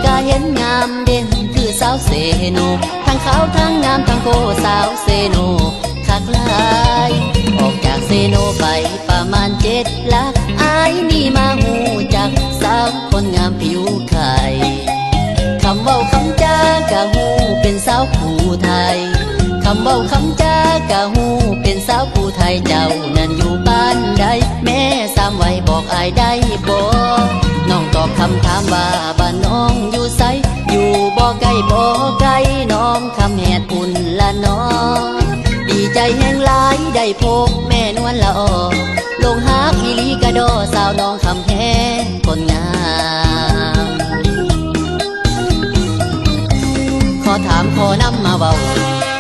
ก็เห็นงามเด่นคือสาวเซโนทั้งขาวทั้งงามทั้งโกสาวเซโนคักหลายออกจากเซโนไปประมาณ7 ลักอายนี่มาหูจักสาวคนงามผิวไข่คำเว้าคำจากะหูเป็นสาวผู้ไทยคำเว้าคำจากะหูเป็นสาวผู้ไทยเจ้านั้นอยู่บ้านใดแม่สามไว้บอกอายได้บ่น้องตอบคำถามว่าบ้านน้องอยู่ไสอยู่บ่ไกลบ่ไกลน้องคำแหดปุ่นละน้องดีใจแห่งหลายได้พบแม่นวลละออลงฮักอีลีกะดอสาวน้องคำแหดคนงามขอถามขอนำมาเว้า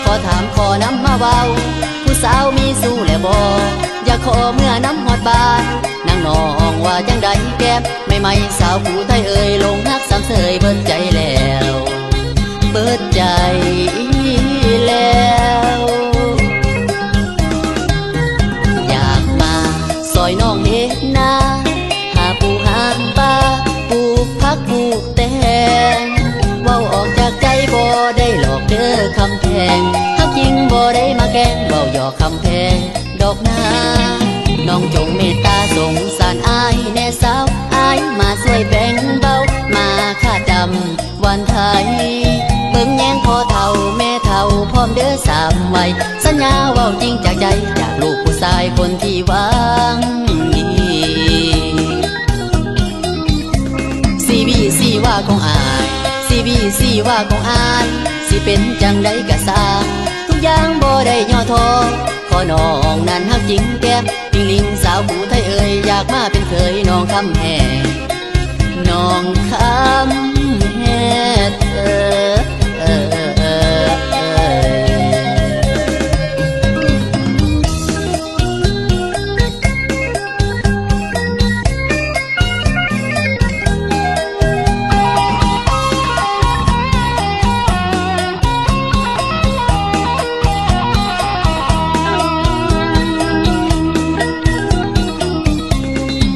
ขอถามขอนำมาเว้าผู้สาวมีสู้แล้วบ่อย่าขอเมื่อนำฮอดบ้านนางน้องว่าจังใดแก้มไม่สาวผู้ไทยเอ่ยลงฮักสามเสยเบิดใจแล้วเบิดใจแล้วอยากมาซอยน้องเฮ็ดนาหาปูหาปลาปลูกผักปลูกแตงเว้าออกจากใจบ่ได้หลอกเด้อคำแพงฮักจริงบ่ได้มาแกล้งเว้าหยอกคำแพงดอกนาน้องจงเมตตาสงสารอายแน่สาวอายมาช่วยแบ่งเบามาค่าจำวันไทยเบิ่งแยงพ่อเฒ่าแม่เฒ่าพร้อมเด้อสามวัยสัญญาเว้าจริงจากใจจากลูกผู้ชายคนที่หวังดีซีบีซีว่าของอายซีบีซีว่าของอายสิเป็นจังใดก็สร้างทุกอย่างบ่ได้ย่อท้อขอน้องนั้นฮักจริงแก้มปิงลิงสาวผู้ไทยเอ่ยอยากมาเป็นเคยน้องคำแหดน้องคำแหด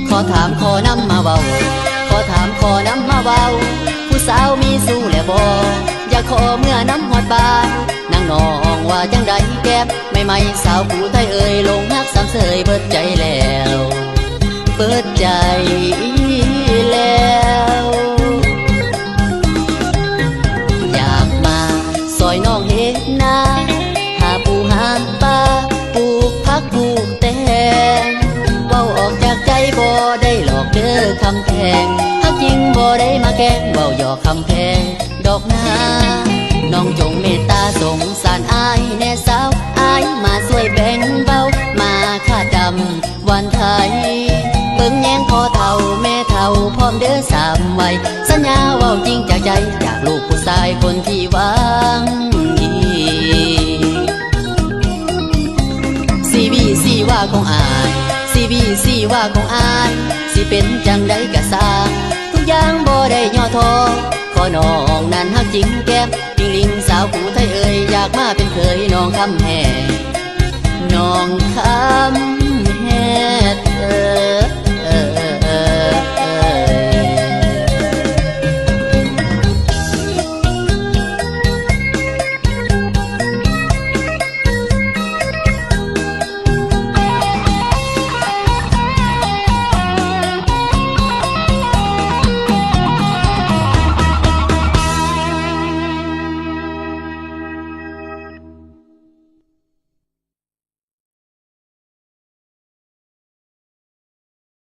ขอถามขอนำมาเว้าขอถามขอนำมาเว้าผู้สาวมีสู้แล้วบ่อย่าขอเมื่อนำฮอดบ้านนางน้องว่าจังใดแก้มไม่สาวผู้ไทยเอ่ยลงฮักสามเสยเบิดใจแล้วเบิดใจแล้วอยากมาซอยน้องเฮ็ดนาหาปูหาปลาปลูกผักปลูกแตงเว้าออกจากใจบ่ได้หลอกเด้อคำแพงฮักจริงบ่ได้มาแกล้งเว้าหยอกคำแพงดอกนาน้องจงเมตตาสงสารอายแน่สาวอายมาช่วยแบ่งเบามาค่าจำวันไทยเบิ่งแยงพ่อเฒ่าแม่เฒ่าพร้อมเด้อสามวัยสัญญาเว้าจริงจากใจจากลูกผู้ชายคนที่หวังดีซีบีซีว่าของอายซีบีซีว่าของอายสิเป็นจังใดก็สร้างทุกอย่างบ่ได้ย่อท้อขอน้องนั้นฮักจริงแก้มปิงลิงสาวผู้ไทยเอ่ยอยากมาเป็นเคยน้องคำแหดน้องคำ